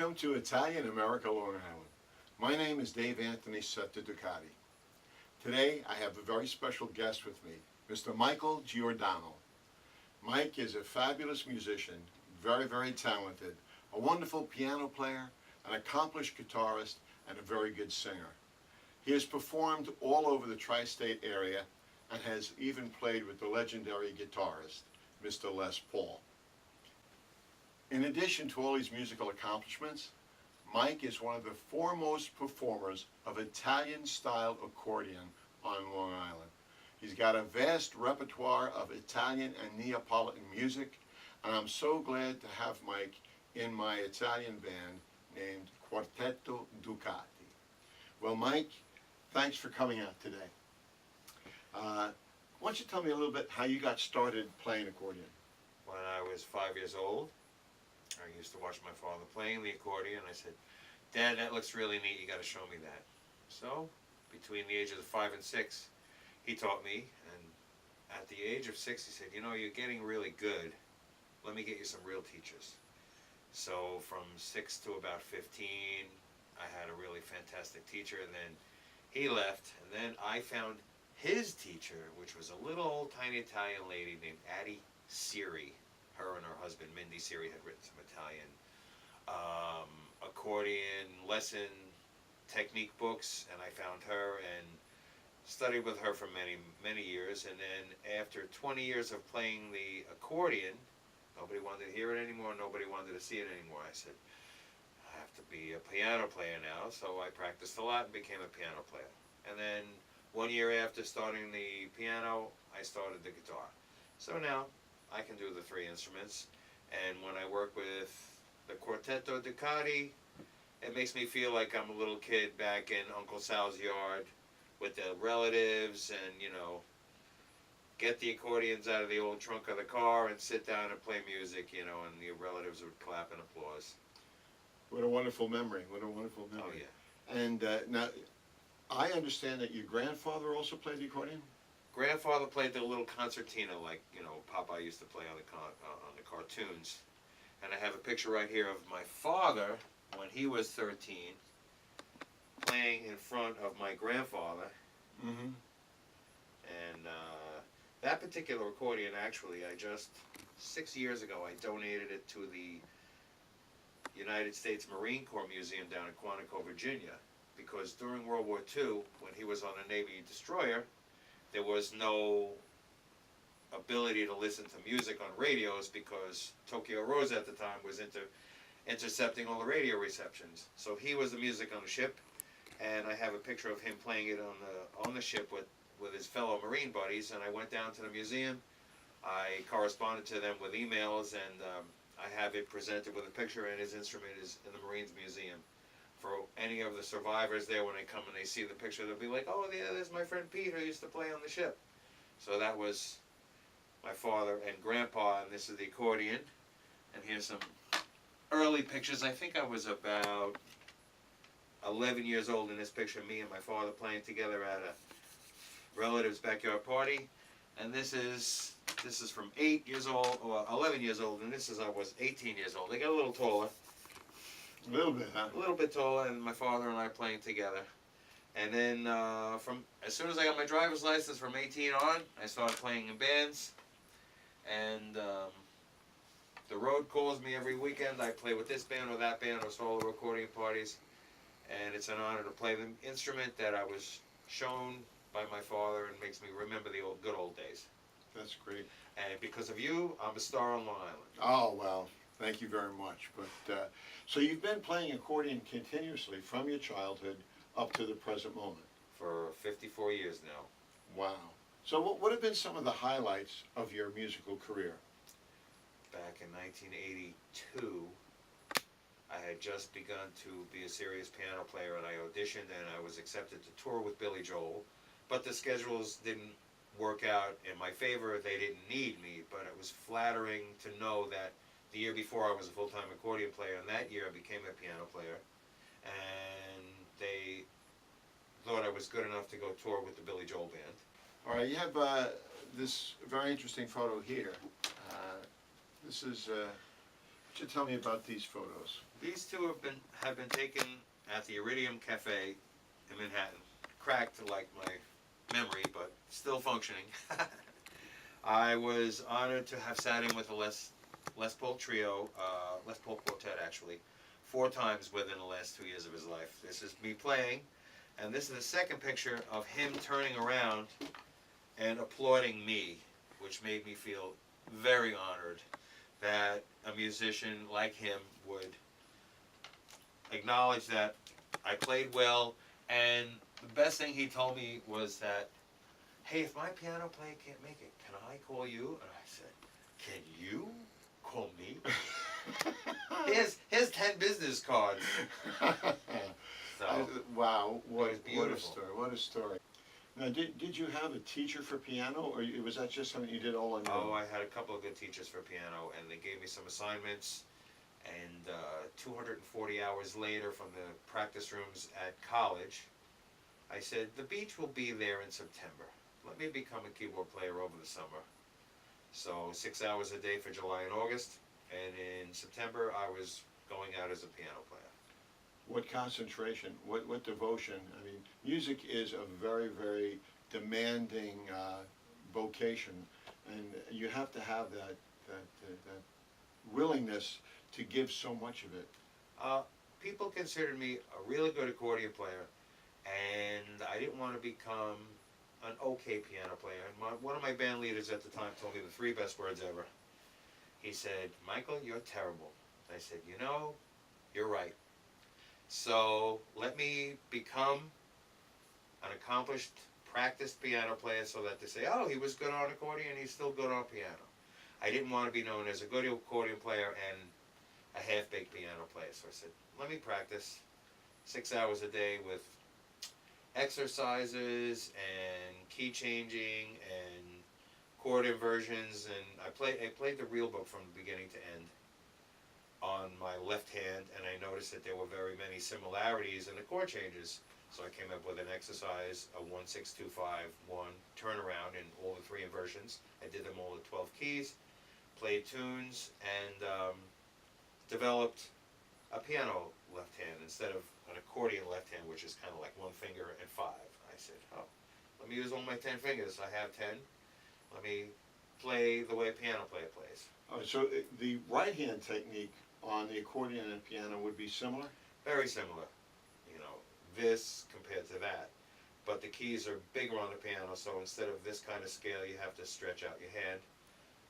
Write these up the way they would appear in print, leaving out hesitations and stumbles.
Welcome to Italian America, Long Island. My name is Dave Anthony Setteducati. Today I have a very special guest with me, Mr. Michael Giordano. Mike is a fabulous musician, very talented, a wonderful piano player, an accomplished guitarist, and a very good singer. He has performed all over the tri-state area and has even played with the legendary guitarist, Mr. Les Paul. In addition to all these musical accomplishments, Mike is one of the foremost performers of Italian-style accordion on Long Island. He's got a vast repertoire of Italian and Neapolitan music, and I'm so glad to have Mike in my Italian band named Quartetto Ducati. Well, Mike, thanks for coming out today. Why don't you tell me a little bit how you got started playing accordion? When I was 5 years old, I used to watch my father playing the accordion. I said, "Dad, that looks really neat. You got to show me that." So, between the ages of 5 and 6, he taught me. And at the age of 6, he said, "You know, you're getting really good. Let me get you some real teachers." So, from 6 to about 15, I had a really fantastic teacher. And then he left. And then I found his teacher, which was a little old tiny Italian lady named Addie Siri. Her and her husband, Mindy Siri, had written some Italian accordion lesson technique books, and I found her and studied with her for many years. And then after 20 years of playing the accordion, nobody wanted to hear it anymore, nobody wanted to see it anymore. I said, I have to be a piano player now, so I practiced a lot and became a piano player. And then 1 year after starting the piano, I started the guitar. So now I can do the 3 instruments, and when I work with the Quartetto Ducati, it makes me feel like I'm a little kid back in Uncle Sal's yard with the relatives, and get the accordions out of the old trunk of the car and sit down and play music, and the relatives would clap and applause. What a wonderful memory, what a wonderful memory. Oh yeah. And now, I understand that your grandfather also played the accordion? Grandfather played the little concertina like, Papa used to play on the cartoons. And I have a picture right here of my father when he was 13 playing in front of my grandfather. Mm-hmm. And that particular accordion, actually, 6 years ago, I donated it to the United States Marine Corps Museum down in Quantico, Virginia. Because during World War II, when he was on a Navy destroyer, there was no ability to listen to music on radios because Tokyo Rose at the time was intercepting all the radio receptions. So he was the music on the ship, and I have a picture of him playing it on the ship with his fellow Marine buddies. And I went down to the museum. I corresponded to them with emails, and I have it presented with a picture, and his instrument is in the Marines Museum. For any of the survivors there, when they come and they see the picture, they'll be like, "Oh, yeah, there's my friend Pete who used to play on the ship." So that was my father and grandpa, and this is the accordion. And here's some early pictures. I think I was about 11 years old in this picture, me and my father playing together at a relative's backyard party. And this is from 8 years old, or 11 years old, and I was 18 years old. They got a little taller. A little bit, huh? A little bit taller, and my father and I playing together. And then as soon as I got my driver's license from 18 on, I started playing in bands. And the road calls me every weekend. I play with this band or that band or solo recording parties. And it's an honor to play the instrument that I was shown by my father, and makes me remember the good old days. That's great. And because of you, I'm a star on Long Island. Oh, well, thank you very much. But so you've been playing accordion continuously from your childhood up to the present moment? For 54 years now. Wow. So what have been some of the highlights of your musical career? Back in 1982, I had just begun to be a serious piano player, and I auditioned and I was accepted to tour with Billy Joel. But the schedules didn't work out in my favor. They didn't need me, but it was flattering to know that the year before I was a full-time accordion player, and that year I became a piano player. And they thought I was good enough to go tour with the Billy Joel band. All right, you have this very interesting photo here. This is Could you tell me about these photos? These two have been taken at the Iridium Cafe in Manhattan. Cracked like my memory, but still functioning. I was honored to have sat in with the Les Paul Trio, Les Paul Quartet actually, 4 times within the last 2 years of his life. This is me playing, and this is the second picture of him turning around and applauding me, which made me feel very honored that a musician like him would acknowledge that I played well. And the best thing he told me was that, hey, if my piano player can't make it, can I call you? And I said, can you call me? Here's 10 business cards. So, Wow, what It was a beautiful. story, what a story. Now, did you have a teacher for piano, or was that just something you did all on your oh, own? I had a couple of good teachers for piano, and they gave me some assignments. And 240 hours later from the practice rooms at college, I said, the beach will be there in September. Let me become a keyboard player over the summer. So 6 hours a day for July and August, and in September I was going out as a piano player. What concentration, what devotion? I mean, music is a very, very demanding vocation, and you have to have that willingness to give so much of it. People considered me a really good accordion player, and I didn't want to become an okay piano player. And one of my band leaders at the time told me the 3 best words ever. He said, Michael, you're terrible. I said, you know, you're right. So let me become an accomplished, practiced piano player so that they say, oh, he was good on accordion, he's still good on piano. I didn't want to be known as a good accordion player and a half-baked piano player. So I said, let me practice 6 hours a day with exercises and key changing and chord inversions, and I played the real book from beginning to end on my left hand, and I noticed that there were very many similarities in the chord changes. So I came up with an exercise, a 1-6-2-5-1 turnaround in all the 3 inversions. I did them all at 12 keys, played tunes, and developed a piano left hand instead of an accordion left hand, which is kind of like 1 finger and 5. I said, oh, let me use all my 10 fingers. I have 10. Let me play the way a piano player plays. So the right hand technique on the accordion and piano would be similar? Very similar, you know, this compared to that. But the keys are bigger on the piano, so instead of this kind of scale, you have to stretch out your hand.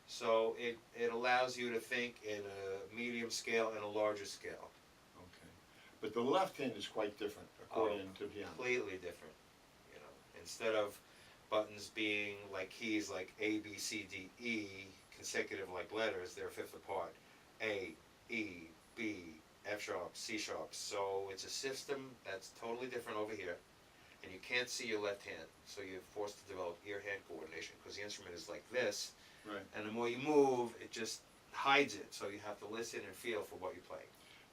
So it allows you to think in a medium scale and a larger scale. Okay. But the left hand is quite different, accordion to piano. Completely different, you know. Instead of buttons being like keys like A, B, C, D, E, consecutive like letters, they're 5th apart. A, E, B, F sharp, C sharp. So it's a system that's totally different over here, and you can't see your left hand, so you're forced to develop ear-hand coordination because the instrument is like this, Right. and the more you move, it just hides it, so you have to listen and feel for what you're playing.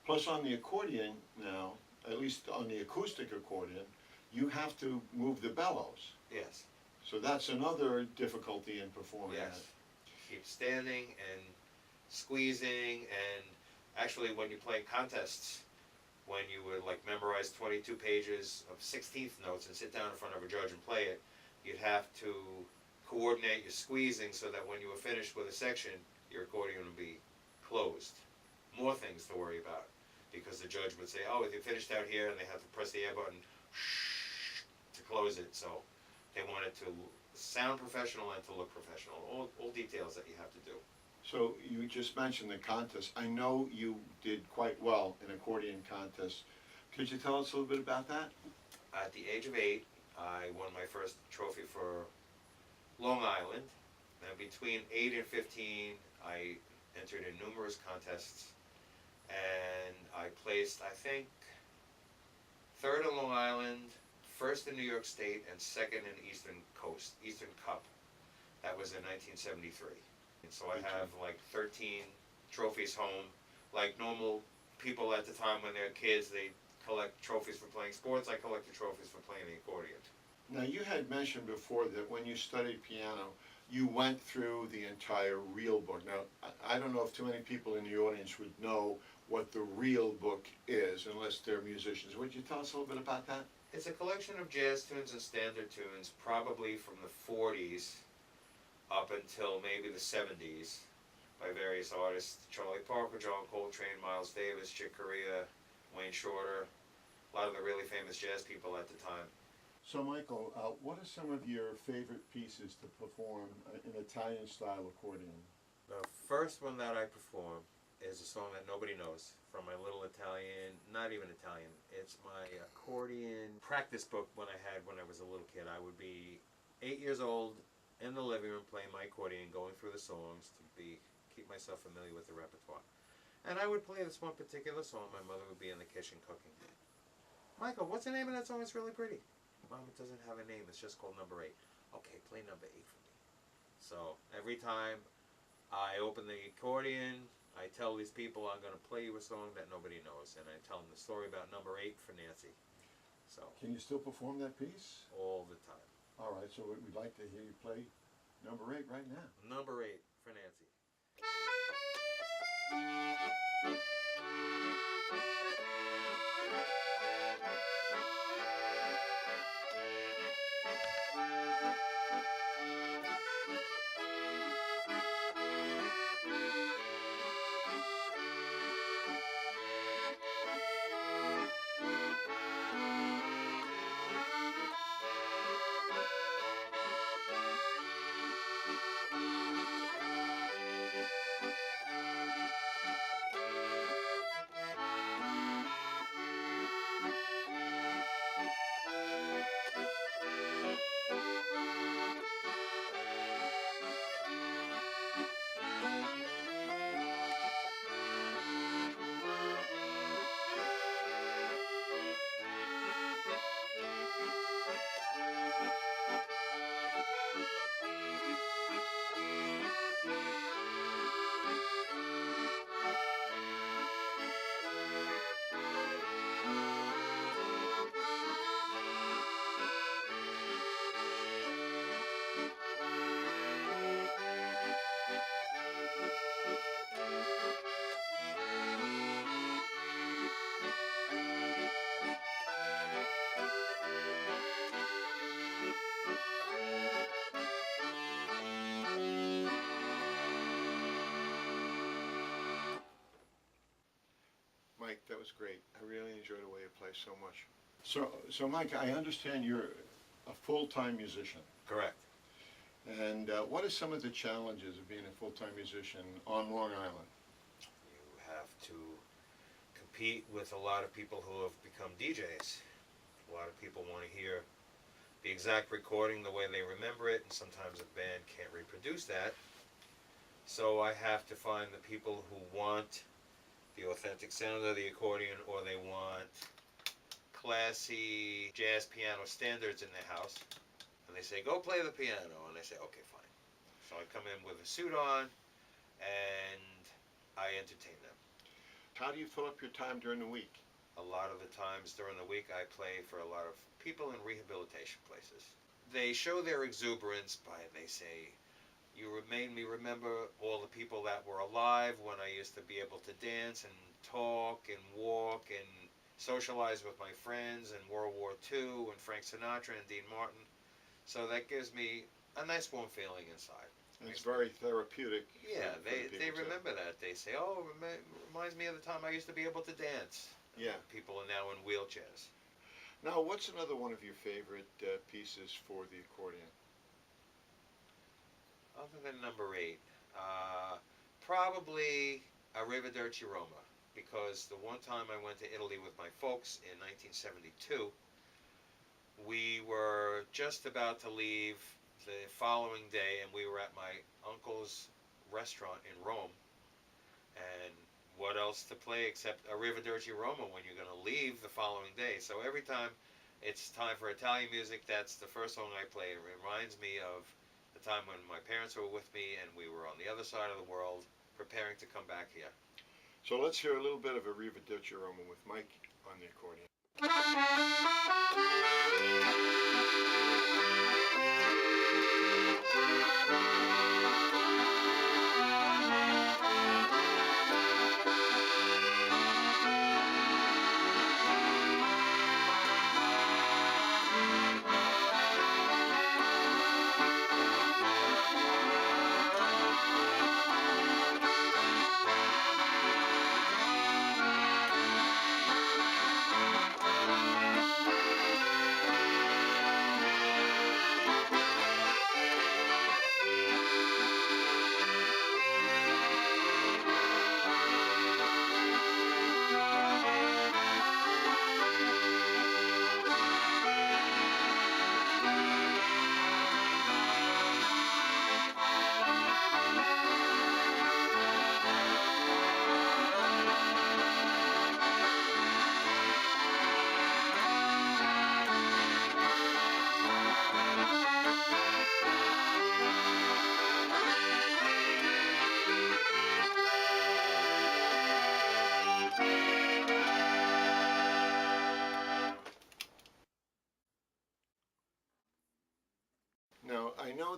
Plus on the accordion now, at least on the acoustic accordion, you have to move the bellows. Yes, So that's another difficulty in performing yes. Keep standing and squeezing, and actually when you play contests, when you would like memorize 22 pages of 16th notes and sit down in front of a judge and play it, you'd have to coordinate your squeezing so that when you were finished with a section, your accordion would be closed. More things to worry about, because the judge would say, oh, they finished out here, and they have to press the air button to close it. So they want it to sound professional and to look professional. All details that you have to do. So you just mentioned the contest. I know you did quite well in accordion contests. Could you tell us a little bit about that? At the age of 8, I won my first trophy for Long Island. And between 8 and 15, I entered in numerous contests, and I placed, I think, 3rd in Long Island, 1st in New York State, and 2nd in Eastern Cup. That was in 1973. And so I have like 13 trophies home. Like normal people at the time when they're kids, they collect trophies for playing sports. I collected trophies for playing the accordion. Now you had mentioned before that when you studied piano, you went through the entire real book. Now, I don't know if too many people in the audience would know what the real book is, unless they're musicians. Would you tell us a little bit about that? It's a collection of jazz tunes and standard tunes, probably from the 40s up until maybe the 70s, by various artists: Charlie Parker, John Coltrane, Miles Davis, Chick Corea, Wayne Shorter, a lot of the really famous jazz people at the time. So, Michael, what are some of your favorite pieces to perform in Italian-style accordion? The first one that I perform is a song that nobody knows from my little Italian, not even Italian, it's my accordion practice book when I was a little kid. I would be 8 years old in the living room playing my accordion, going through the songs to keep myself familiar with the repertoire. And I would play this one particular song. My mother would be in the kitchen cooking. Michael, what's the name of that song? It's really pretty. Mom, it doesn't have a name. It's just called Number 8. Okay, play Number 8 for me. So every time I open the accordion, I tell these people I'm going to play you a song that nobody knows. And I tell them the story about Number 8 for Nancy. So Can you still perform that piece? all the time. All right, so we'd like to hear you play Number 8 right now. Number 8 for Nancy. Mike, that was great. I really enjoyed the way you play so much. So Mike, I understand you're a full-time musician. Correct. And what are some of the challenges of being a full-time musician on Long Island? You have to compete with a lot of people who have become DJs. A lot of people want to hear the exact recording the way they remember it, and sometimes a band can't reproduce that. So I have to find the people who want the authentic sound of the accordion, or they want classy jazz piano standards in their house. And they say, go play the piano. And I say, okay, fine. So I come in with a suit on, and I entertain them. How do you fill up your time during the week? A lot of the times during the week I play for a lot of people in rehabilitation places. They show their exuberance by, they say, you made me remember all the people that were alive when I used to be able to dance and talk and walk and socialize with my friends in World War II and Frank Sinatra and Dean Martin. So that gives me a nice warm feeling inside. And it's very therapeutic. Yeah, for they people too. remember that. They say, oh, reminds me of the time I used to be able to dance. Yeah. People are now in wheelchairs. Now, what's another one of your favorite pieces for the accordion? Other than Number 8, probably Arrivederci Roma, because the one time I went to Italy with my folks in 1972, we were just about to leave the following day, and we were at my uncle's restaurant in Rome, and what else to play except Arrivederci Roma when you're going to leave the following day. So every time it's time for Italian music, that's the first song I play. It reminds me of the time when my parents were with me and we were on the other side of the world preparing to come back here. So let's hear a little bit of Arrivederci Roma with Mike on the accordion.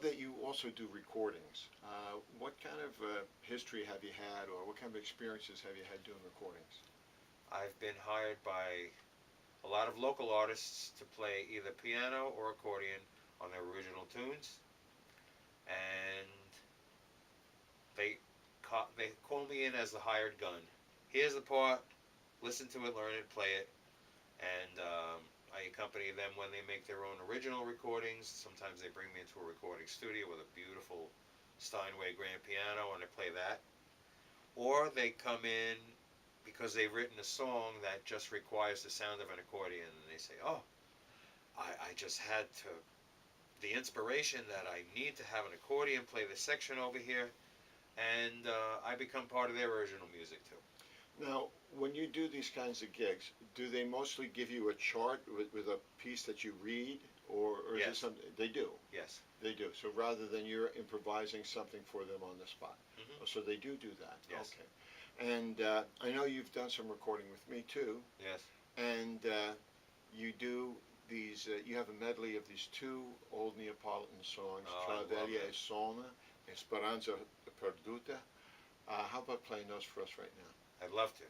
that you also do recordings. What kind of history have you had, or what kind of experiences have you had doing recordings? I've been hired by a lot of local artists to play either piano or accordion on their original tunes, and they call me in as the hired gun. Here's the part, listen to it, learn it, play it, and I accompany them when they make their own original recordings. Sometimes they bring me into a recording studio with a beautiful Steinway grand piano and I play that. Or they come in because they've written a song that just requires the sound of an accordion and they say, oh, I just had the inspiration that I need to have an accordion play this section over here, and I become part of their original music too. Now, when you do these kinds of gigs, do they mostly give you a chart with a piece that you read, or is it Yes. something they do? Yes. They do. So rather than you're improvising something for them on the spot, so they do that. Yes. Okay. And I know you've done some recording with me too, Yes. and you do these. You have a medley of these two old Neapolitan songs, Oh, I love Travelia it. e Sona, Esperanza Perduta. How about playing those for us right now? I'd love to.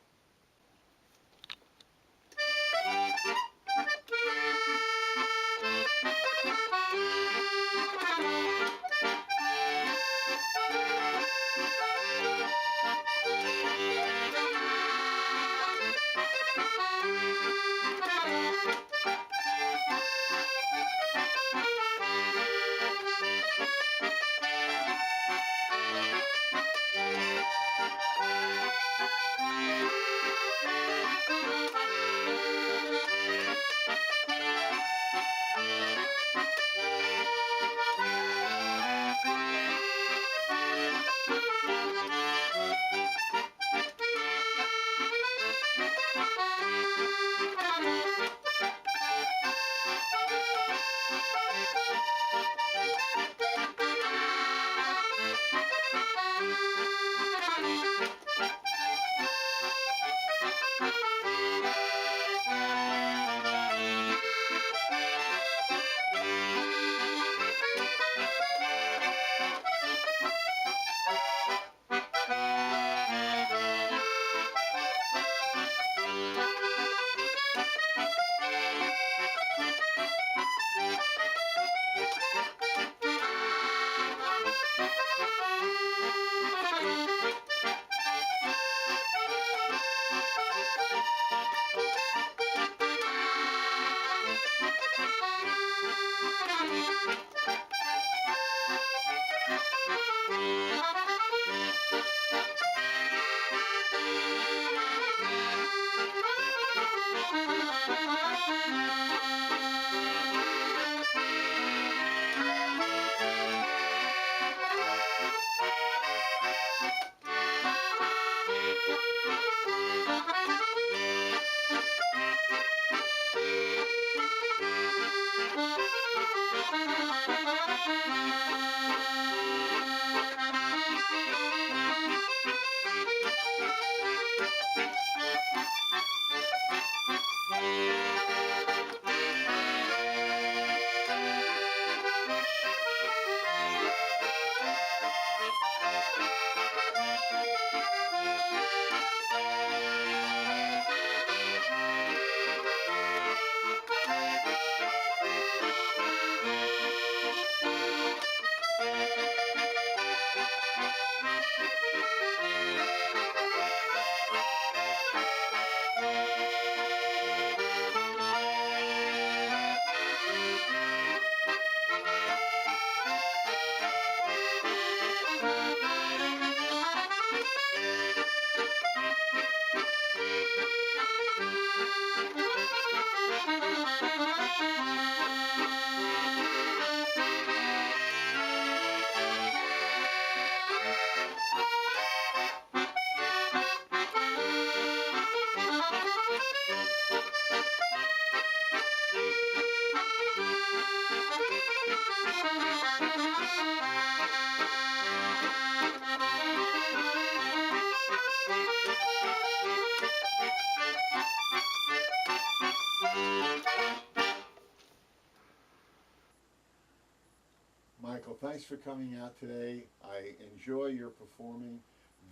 Michael, thanks for coming out today. I enjoy your performing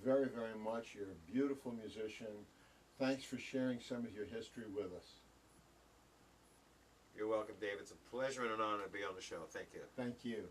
very, very much. You're a beautiful musician. Thanks for sharing some of your history with us. You're welcome, Dave. It's a pleasure and an honor to be on the show. Thank you. Thank you.